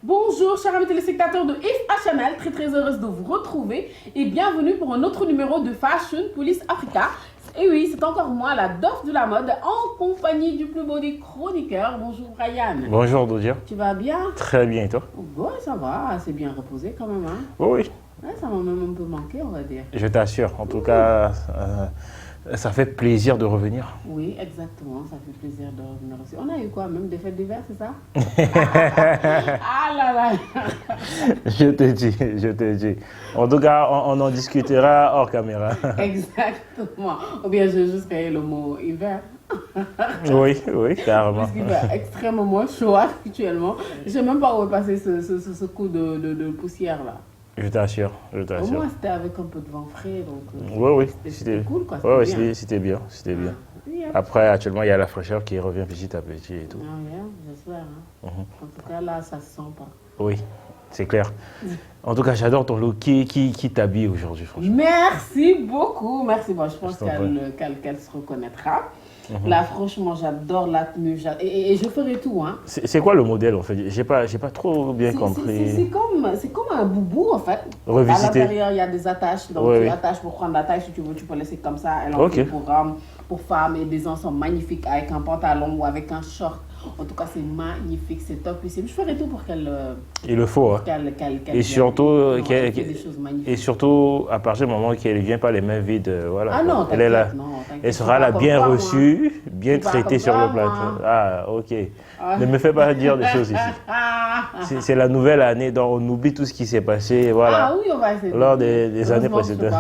Bonjour chers amis téléspectateurs de IFA Channel, très heureuse de vous retrouver et bienvenue pour un autre numéro de Fashion Police Africa. Et oui, c'est encore moi, la Dof de la mode, en compagnie du plus beau des chroniqueurs. Bonjour Ryan. Bonjour Dodia. Tu vas bien? Très bien et toi? Ouais, ça va, c'est bien reposé quand même. Hein? Oui. Ouais, ça m'a même un peu manqué, on va dire. Je t'assure, en tout cas, ça fait plaisir de revenir. Oui, exactement, ça fait plaisir de revenir aussi. On a eu quoi, même des fêtes d'hiver, c'est ça? Ah là là. Je te dis. En tout cas, on en discutera hors caméra. Exactement. Ou bien j'ai juste créé le mot hiver. Oui, carrément. Parce qu'il fait extrêmement chaud actuellement. Je ne sais même pas où est passé ce coup de poussière là. Je t'assure. Au moins c'était avec un peu de vent frais. Donc, oui. C'était cool quoi. C'était bien. Yeah. Après, actuellement, il y a la fraîcheur qui revient petit à petit et tout. Ah, yeah, j'espère. Hein. En tout cas, là, ça se sent pas. Oui, c'est clair. En tout cas, j'adore ton look. Qui t'habille aujourd'hui, franchement? Merci beaucoup. Merci. Bon, je pense qu'elle se reconnaîtra. Là, franchement, j'adore la tenue. Et je ferai tout. Hein. C'est quoi le modèle, en fait? J'ai pas trop bien compris. C'est comme un boubou, en fait. Revisité. À l'intérieur, il y a des attaches. Donc, tu attaches pour prendre la taille. Si tu veux, tu peux laisser comme ça. Elle en fait pour femmes et des ensembles magnifiques avec un pantalon ou avec un short. En tout cas, c'est magnifique, c'est top. Je ferai tout pour qu'elle... Il le faut. Hein. Et surtout, à partir du moment qu'elle ne vient pas les mains vides, voilà. Ah non, elle est là. Elle sera là bien reçue, bien traitée sur le plateau. Ah, ok. Ne me fais pas dire des choses ici. C'est la nouvelle année, donc on oublie tout ce qui s'est passé, voilà. Ah oui, on va essayer. Lors des années précédentes.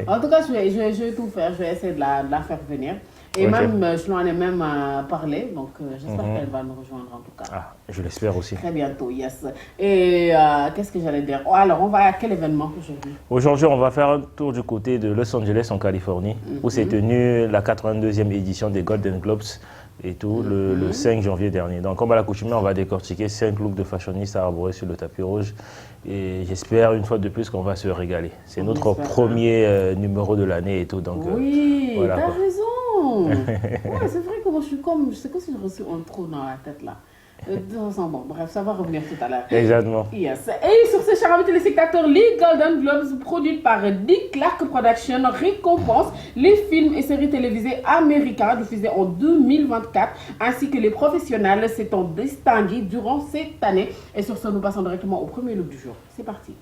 En tout cas, je vais tout faire. Je vais essayer de la faire venir. Et même, je lui en ai même parlé, donc j'espère qu'elle va nous rejoindre en tout cas. Ah, je l'espère aussi. Très bientôt, yes. Et qu'est-ce que j'allais dire? Alors, on va à quel événement aujourd'hui? Aujourd'hui, on va faire un tour du côté de Los Angeles, en Californie, où s'est tenue la 82e édition des Golden Globes et tout, le 5 janvier dernier. Donc, comme à l'accoutumée, on va décortiquer 5 looks de fashionistes arborés sur le tapis rouge. Et j'espère une fois de plus qu'on va se régaler. C'est notre premier numéro de l'année et tout. Donc, oui, voilà, t'as raison. Ouais, c'est vrai que moi je suis comme, je sais pas si j'ai reçu un trou dans la tête là. Bon, bref, ça va revenir tout à l'heure. Exactement. Yes. Et sur ce, chers amis téléspectateurs, les Golden Globes, produits par Dick Clark Productions, récompensent les films et séries télévisées américains diffusés en 2024, ainsi que les professionnels s'étant distingués durant cette année. Et sur ce, nous passons directement au premier look du jour. C'est parti.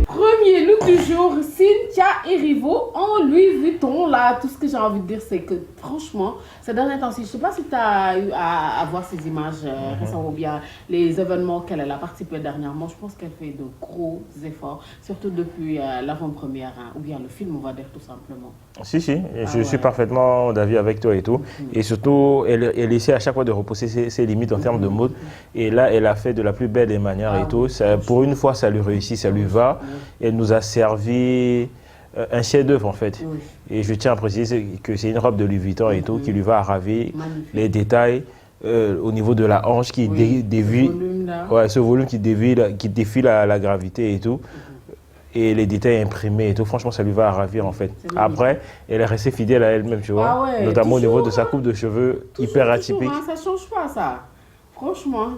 Premier look du jour, Cynthia Erivo en Louis Vuitton. Là, tout ce que j'ai envie de dire, c'est que franchement, ces derniers temps, je ne sais pas si tu as eu à voir ces images récemment ou bien les événements auxquels elle a participé dernièrement. Je pense qu'elle fait de gros efforts, surtout depuis l'avant-première, hein, ou bien le film, on va dire tout simplement. Si, je suis parfaitement d'avis avec toi et tout. Et surtout, elle essaie à chaque fois de repousser ses limites en termes de mode. Et là, elle a fait de la plus belle des manières et tout. Ça, pour une fois, ça lui réussit, ça lui va. Elle nous a servi un chef-d'œuvre en fait. Oui. Et je tiens à préciser que c'est une robe de Louis Vuitton et tout qui lui va à ravir. Les détails au niveau de la hanche qui dévie, ce volume qui défie la gravité et tout. Et les détails imprimés et tout, franchement, ça lui va à ravir en fait. Après, elle est restée fidèle à elle-même, tu vois. Notamment au niveau de sa coupe de cheveux hyper atypique. Hein, ça change pas ça. Franchement,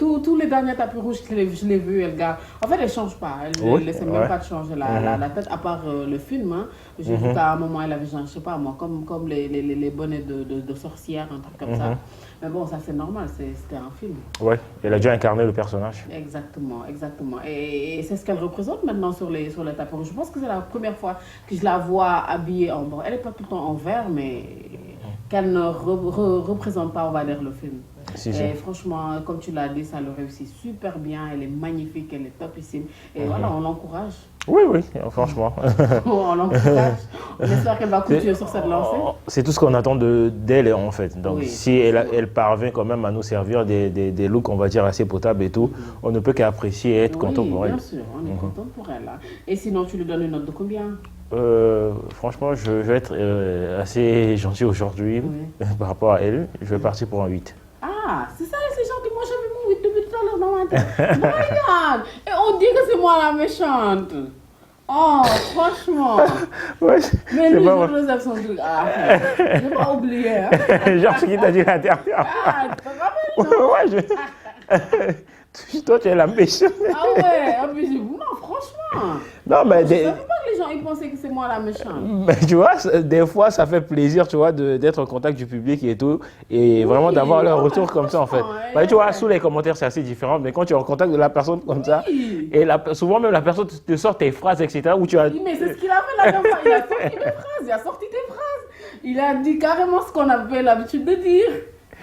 tous les derniers tapis rouges que je l'ai vu, elle garde. En fait, elle ne change pas. Elle ne laisse même pas de changer la tête, à part le film. Hein. J'ai vu qu'à un moment, elle avait, je ne sais pas moi, comme les bonnets de sorcière, un truc comme ça. Mais bon, ça c'est normal, c'était un film. Ouais, elle a dû incarner le personnage. Exactement. Et c'est ce qu'elle représente maintenant sur les tapis rouges. Je pense que c'est la première fois que je la vois habillée en blanc. Elle n'est pas tout le temps en vert, mais qu'elle ne représente pas, on va dire, le film. Et franchement, comme tu l'as dit, ça le réussit super bien. Elle est magnifique, elle est topissime. Et voilà, on l'encourage. Oui, franchement. On l'encourage. On espère qu'elle va continuer sur cette lancée. C'est tout ce qu'on attend d'elle en fait. Donc si elle parvient quand même à nous servir des looks, on va dire, assez potables et tout, on ne peut qu'apprécier et être content pour elle. Bien sûr, on est content pour elle. Hein. Et sinon, tu lui donnes une note de combien? Franchement, je vais être assez gentil aujourd'hui par rapport à elle. Je vais partir pour un 8. Ah, c'est ça, c'est gentil. Moi, j'avais mon 8 depuis tout à l'heure dans ma tête. My God! Et on dit que c'est moi la méchante. Oh, franchement. Ouais, Mais lui, pas je faisais son truc. Ah, j'ai pas oublié. Hein. Genre, ce qui t'a dit la dernière fois. Ah, tu te rappelles, non? Ouais, toi, tu es la méchante. Ah ouais, ah, mais non, franchement. Non, mais Je ne savais pas que les gens ils pensaient que c'est moi la méchante. mais tu vois, des fois, ça fait plaisir, tu vois, d'être en contact du public et tout, et vraiment d'avoir leur retour comme ça, en fait. Bah, tu vois, sous les commentaires, c'est assez différent, mais quand tu es en contact de la personne comme ça, et souvent même la personne te sort tes phrases, etc., où tu as... Oui, mais c'est ce qu'il a fait la dernière fois. Il a sorti mes phrases, il a sorti tes phrases. Il a dit carrément ce qu'on avait l'habitude de dire.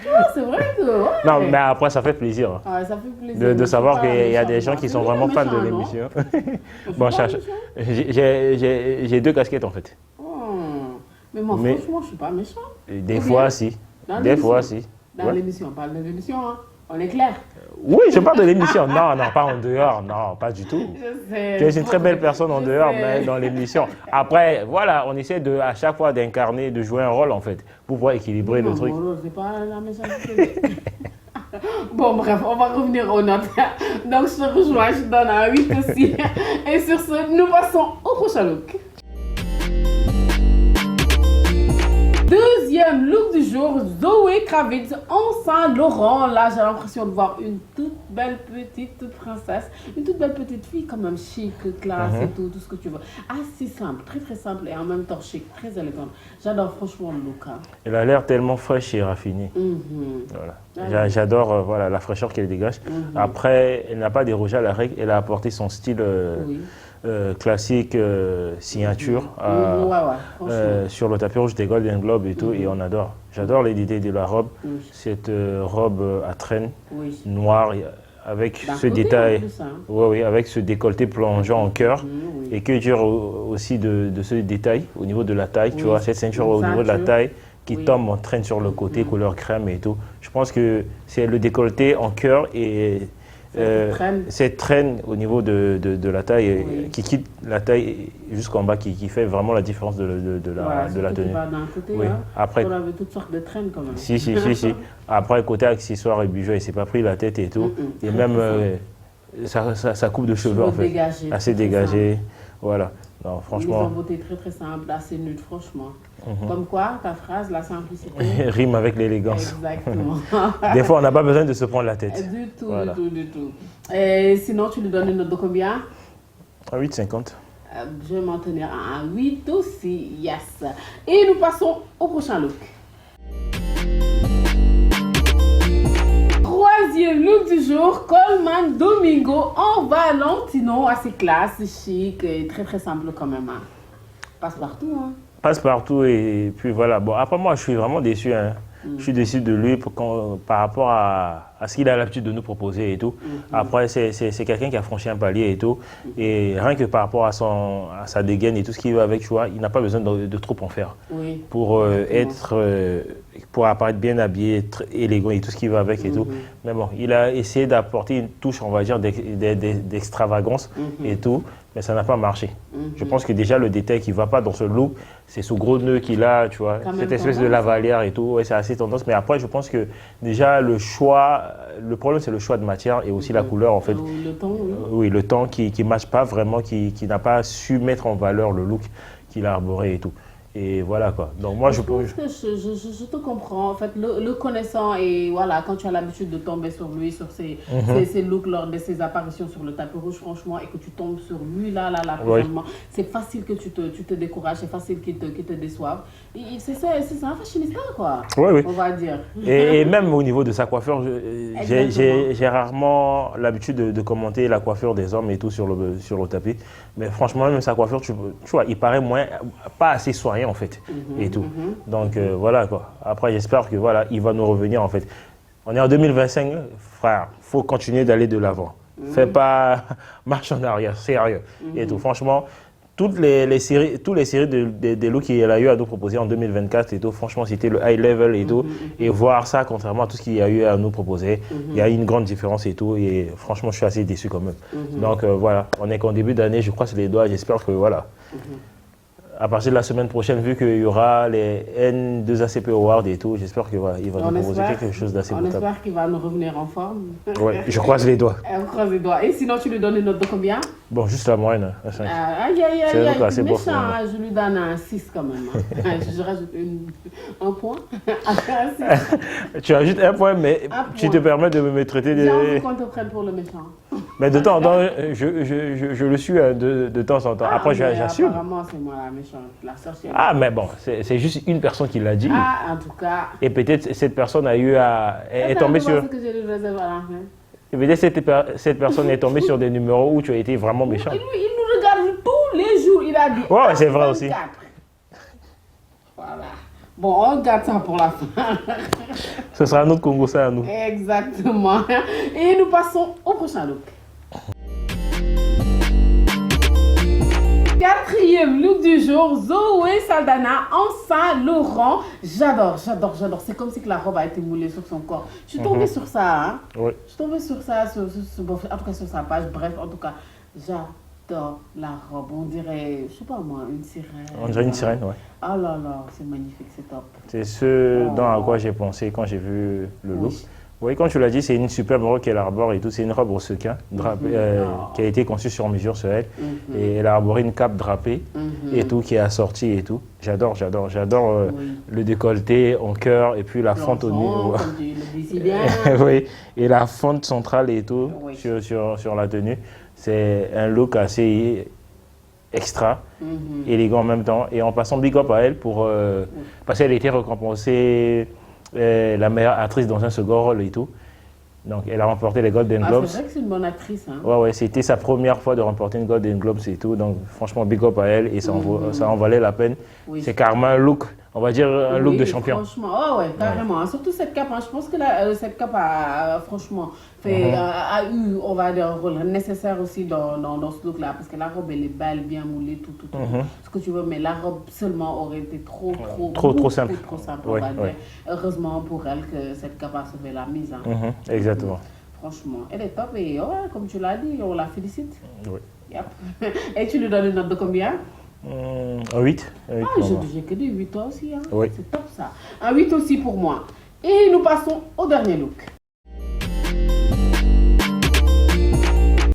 Tu vois, c'est vrai que... Ouais. Non, mais après, ça fait plaisir. Ah, ça fait plaisir. De savoir qu'il y a des gens qui sont vraiment fans de l'émission. Bon, j'ai deux casquettes, en fait. Mais moi, franchement, je ne suis pas méchant. Des fois, si. Des fois, si. Dans l'émission, on parle de l'émission, hein. On est clair. Oui, je parle de l'émission. Non, non, pas en dehors. Non, pas du tout. Je sais. Tu es une très belle personne en dehors, mais dans l'émission. Après, voilà, on essaie à chaque fois d'incarner, de jouer un rôle, en fait, pour pouvoir équilibrer le truc. Non, c'est pas la méchanceté. Bon, bref, on va revenir aux notes. Donc, je te rejoins, je donne un 8 aussi. Et sur ce, nous passons au prochain look. Deuxième look du jour, Zoé Kravitz en Saint-Laurent. Là, j'ai l'impression de voir une toute belle petite princesse, une toute belle petite fille quand même chic, classe et tout ce que tu veux. Assez simple, très très simple et en même temps chic, très élégante. J'adore franchement le look. Hein. Elle a l'air tellement fraîche et raffinée. Voilà. J'adore voilà, la fraîcheur qu'elle dégage. Après, elle n'a pas dérogé à la règle, elle a apporté son style... classique signature sur le tapis rouge des Golden Globes et tout, et on adore. J'adore l'idée de la robe, cette robe à traîne noire avec ce détail, avec ce décolleté plongeant en cœur et que dire aussi de ce détail au niveau de la taille, tu vois, cette ceinture au niveau de la taille qui tombe en traîne sur le côté, couleur crème et tout. Je pense que c'est le décolleté en cœur et cette traîne au niveau de la taille, qui quitte la taille jusqu'en bas, qui fait vraiment la différence de la tenue. Côté, oui. Après, on avait toutes sortes de traînes quand même. Si. Après, côté accessoires et bijoux, il s'est pas pris la tête et tout. Et même sa coupe de cheveux, en fait, assez dégagée. Voilà. Non, franchement. Ils ont voté très très simple, assez nude, franchement. Comme quoi, ta phrase, la simplicité. Rime avec l'élégance. Exactement. Des fois, on n'a pas besoin de se prendre la tête. Du tout, voilà. Du tout. Et sinon, tu lui donnes une note de combien? 8,50. Je vais m'en tenir à un 8 aussi, yes. Et nous passons au prochain look. Troisième look du jour, Colman Domingo en Valentino, assez classe, chic et très très simple quand même. Hein. Passe partout. Hein. Passe partout et puis voilà. Bon, après moi, je suis vraiment déçu. Hein. Je suis déçu de lui par rapport à ce qu'il a l'habitude de nous proposer et tout. Après, c'est quelqu'un qui a franchi un palier et tout. Et rien que par rapport à sa dégaine et tout ce qui va avec, tu vois, il n'a pas besoin de trop en faire. Pour pour apparaître bien habillé, être élégant et tout ce qui va avec et tout. Mais bon, il a essayé d'apporter une touche, on va dire, d'extravagance et tout. Mais ça n'a pas marché. Je pense que déjà le détail qui ne va pas dans ce look, c'est ce gros nœud qu'il a, tu vois, cette espèce de lavalière et tout, ouais, c'est assez tendance. Mais après, je pense que déjà le problème c'est le choix de matière et aussi la couleur en fait. Le ton, oui, le ton qui ne matche pas vraiment, qui n'a pas su mettre en valeur le look qu'il a arboré et tout. Et voilà quoi. Donc moi je pense que je te comprends en fait le connaissant et voilà quand tu as l'habitude de tomber sur lui sur ses looks lors de ses apparitions sur le tapis rouge franchement et que tu tombes sur lui là présentement, c'est facile que tu te décourages, c'est facile qu'il te déçoive. C'est un fashionista quoi. On va dire. Et même au niveau de sa coiffure, j'ai rarement l'habitude de commenter la coiffure des hommes et tout sur le tapis. Mais franchement même sa coiffure, tu vois, il paraît pas assez soigné en fait et tout. Donc voilà quoi. Après j'espère que voilà, il va nous revenir en fait. On est en 2025, frère, faut continuer d'aller de l'avant. Fais pas marche en arrière, sérieux et tout. Franchement, tous les séries des looks qu'il a eu à nous proposer en 2024 et tout, franchement c'était le high level et tout. Et voir ça contrairement à tout ce qu'il y a eu à nous proposer, il y a une grande différence et tout. Et franchement je suis assez déçu quand même. Donc voilà, on est qu'en début d'année, je croise les doigts, j'espère que voilà. à partir de la semaine prochaine, vu qu'il y aura les N2ACP Awards et tout, j'espère qu'il va nous proposer quelque chose d'assez potable. On espère qu'il va nous revenir en forme. Oui, je croise les doigts. On croise les doigts. Et sinon, tu lui donnes une note de combien? Bon, juste la moyenne, à 5. Aïe, c'est méchant, hein, je lui donne un 6 quand même. Hein. Je rajoute un point. Tu ajoutes un point, mais tu te permets de me traiter de... J'ai envie qu'on te prenne pour le méchant. Mais de temps en temps, je le suis de temps en temps. Après, j'assume. Apparemment, c'est moi la méchante, la sorcière. Ah, mais bon, c'est juste une personne qui l'a dit. Ah, en tout cas. Et peut-être cette personne a eu à... est tombée sur... que je lui réserve à la fin. Et peut-être cette personne est tombée sur des numéros où tu as été vraiment méchant. Il nous regarde tous les jours, il a dit. Ouais, c'est vrai aussi. Voilà. Bon, on garde ça pour la fin. Ce sera notre Congo, ça à nous. Exactement. Et nous passons au prochain look. Quatrième look du jour, Zoé Saldana en Saint-Laurent. J'adore. C'est comme si que la robe a été moulée sur son corps. Je suis tombée sur ça. Hein. Oui. Je suis tombée sur ça, en tout cas sur sa page. Bref, en tout cas, j'adore la robe. On dirait, je sais pas moi, une sirène. On dirait une sirène, oui. Oh là là, c'est magnifique, c'est top. C'est ce à quoi j'ai pensé quand j'ai vu le look. Oui, comme tu l'as dit, c'est une superbe robe qu'elle arbore et tout. C'est une robe au sequin qui a été conçue sur mesure sur elle. Et elle a arboré une cape drapée et tout, qui est assortie et tout. J'adore le décolleté en cœur et puis la fente au niveau. Oui, et la fente centrale et tout sur la tenue. C'est un look assez extra, élégant en même temps. Et en passant big up à elle parce qu'elle a été récompensée la meilleure actrice dans un second rôle et tout. Donc elle a remporté les Golden Globes. C'est vrai que c'est une bonne actrice. Hein. Ouais, c'était sa première fois de remporter une Golden Globes et tout. Donc franchement, big up à elle et ça en valait la peine. Oui. C'est carrément un look, on va dire un look de champion. Franchement, carrément. Surtout cette cape, hein. Je pense que cette cape a franchement a eu, on va dire, un rôle nécessaire aussi dans ce look-là. Parce que la robe, elle est belle, bien moulée, tout. Ce que tu veux, mais la robe seulement aurait été trop simple. Trop simple, on va dire. Heureusement pour elle que cette cape a sauvé la mise. Hein. Exactement. Franchement, elle est top et comme tu l'as dit, on la félicite. Oui. Yep. Et tu lui donnes une note de combien? Un 8. J'ai que des 8 toi aussi. Hein. Oui. C'est top ça. Un 8 aussi pour moi. Et nous passons au dernier look.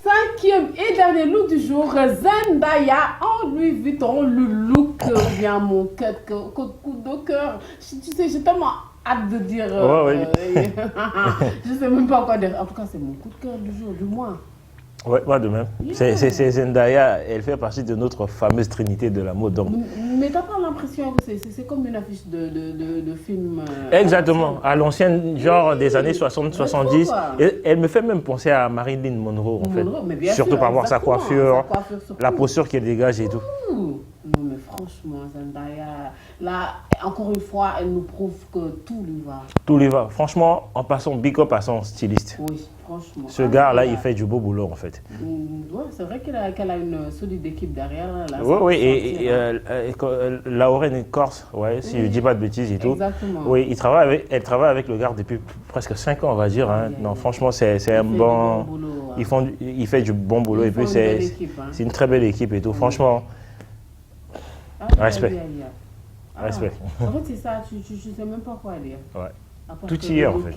Cinquième et dernier look du jour, Zendaya en Louis Vuitton. Le look vient mon coup de cœur. Tu sais, j'ai tellement hâte de dire. Je sais même pas quoi dire. En tout cas, c'est mon coup de cœur du jour, du mois. Oui, moi de même. Yeah. C'est Zendaya, elle fait partie de notre fameuse trinité de la mode. Donc. Mais t'as pas l'impression que c'est comme une affiche de film exactement, à l'ancienne, genre des années 60-70. Elle me fait même penser à Marilyn Monroe, en fait. Surtout par voir sa coiffure la posture qu'elle dégage et tout. Non mais franchement, Zendaya, là, encore une fois, elle nous prouve que tout lui va. Tout lui va. Franchement, en passant big up à son styliste. Oui, franchement. Ce gars-là, il fait du beau boulot, en fait. Oui, c'est vrai qu'elle a une solide équipe derrière. Oui, et Lauren Corse, si je ne dis pas de bêtises et tout. Exactement. Oui, elle travaille avec le gars depuis presque 5 ans, on va dire. Hein. Non, franchement, c'est un bon boulot. Il fait du bon boulot et puis c'est une très belle équipe et tout. Franchement. Respect. Respect. En fait, c'est ça, tu ne sais même pas quoi dire. Ouais. Tout y est, en fait.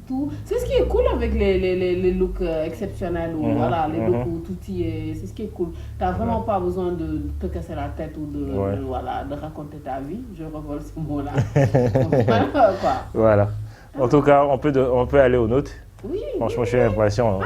Tout. C'est ce qui est cool avec les looks exceptionnels, ou voilà, les looks où tout y est. C'est ce qui est cool. Tu n'as vraiment pas besoin de te casser la tête ou de raconter ta vie. Je revole ce mot-là. Voilà. En tout cas, on peut aller aux notes. Oui. Franchement, je suis impatient.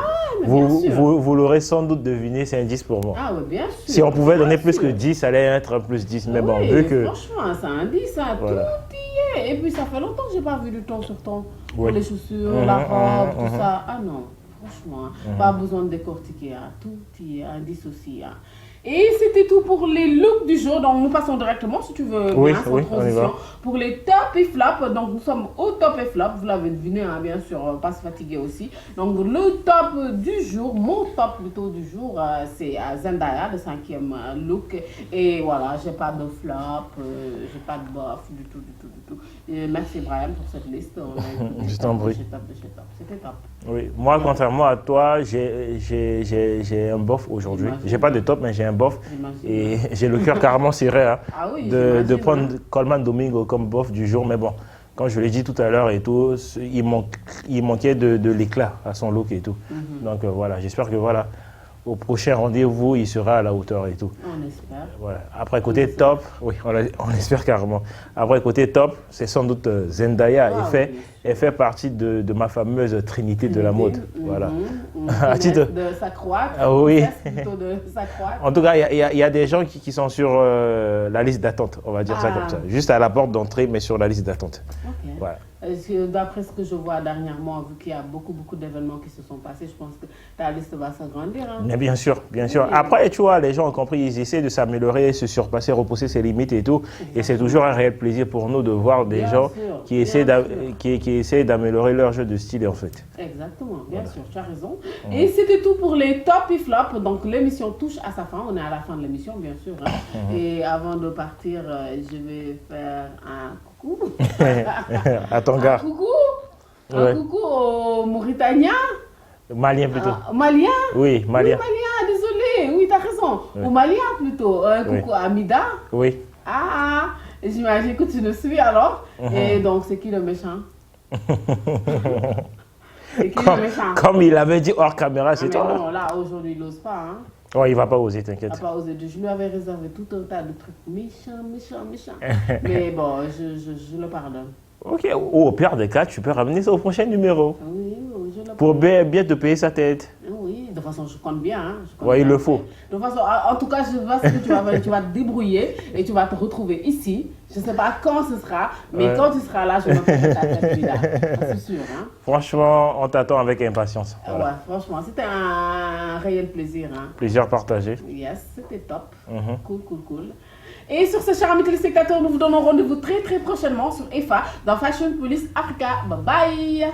Vous l'aurez sans doute deviné, c'est un 10 pour moi. Ah oui, bien sûr. Si on pouvait donner plus que 10, ça allait être un plus 10. Mais bon, vu que... Franchement, c'est un 10, ça, voilà. Tout y est. Et puis, ça fait longtemps que je n'ai pas vu du ton sur ton. Pour les chaussures, la robe, tout ça. Ah non, franchement, pas besoin de décortiquer. Hein. Tout y est, un 10 aussi. Hein. Et c'était tout pour les looks du jour. Donc nous passons directement, si tu veux, sans transition, pour les top et flop. Donc nous sommes au top et flop. Vous l'avez deviné, hein, bien sûr, pas se fatiguer aussi. Donc le top du jour, mon top plutôt du jour, c'est Zendaya, le 5e look. Et voilà, j'ai pas de flop, j'ai pas de bof du tout. Et merci Brian pour cette liste. Je t'en prie. C'était top. Oui, moi, contrairement à toi, j'ai un bof aujourd'hui. J'ai pas de top, mais j'ai un bof. Et j'ai le cœur carrément serré hein, de prendre Colman Domingo comme bof du jour. Mais bon, comme je l'ai dit tout à l'heure et tout, il manquait de l'éclat à son look et tout. Donc voilà, j'espère que voilà, au prochain rendez-vous, il sera à la hauteur et tout. On espère. Voilà. Après, côté top, oui, on espère carrément. Après, côté top, c'est sans doute Zendaya. Elle fait partie de ma fameuse trinité de la mode. Voilà. À titre de sa croix. Oui. Plutôt de sa croix. En tout cas, il y a des gens qui sont sur la liste d'attente, on va dire ça comme ça. Juste à la porte d'entrée, mais sur la liste d'attente. Ok. Voilà. D'après ce que je vois dernièrement, vu qu'il y a beaucoup d'événements qui se sont passés, je pense que ta liste va s'agrandir. Hein. Mais bien sûr, bien sûr. Oui. Après, tu vois, les gens ont compris, ils essaient de s'améliorer, se surpasser, repousser ses limites et tout. Exactement. Et c'est toujours un réel plaisir pour nous de voir des gens qui essaient d'améliorer leur jeu de style, en fait. Exactement, bien sûr, tu as raison. Et c'était tout pour les top et flop. Donc l'émission touche à sa fin. On est à la fin de l'émission, bien sûr. Hein. Et avant de partir, je vais faire un coucou. À ton gars. Un coucou aux Mauritaniens. Malien plutôt. Malien. Oui, malien. Oui, malien, désolé. Oui, tu as raison. Oui. Aux Maliens plutôt. Un coucou à Amida. Oui. J'imagine que tu le suis alors. Et donc, c'est qui le méchant? C'est qui le méchant? Comme il avait dit hors caméra, c'est toi. Non, là, aujourd'hui, il n'ose pas. Hein. Ouais, il ne va pas oser, t'inquiète. Il va pas oser. Je lui avais réservé tout un tas de trucs méchants. Mais bon, je le pardonne. Ok, au pire des cas, tu peux ramener ça au prochain numéro. Oui, je le pardonne. Pour bien te payer sa tête. Oui, de toute façon, je compte bien. Hein. Oui, il le faut. De toute façon, en tout cas, je vois ce que tu vas te débrouiller et tu vas te retrouver ici. Je ne sais pas quand ce sera, mais quand tu seras là, je me ferai ta tête là. C'est sûr. Hein. Franchement, on t'attend avec impatience. Voilà. Ouais, franchement, c'était un réel plaisir. Hein. Plaisir partagé. Yes, c'était top. Cool. Et sur ce, chers amis téléspectateurs, nous vous donnons rendez-vous très prochainement sur EFA dans Fashion Police Africa. Bye bye.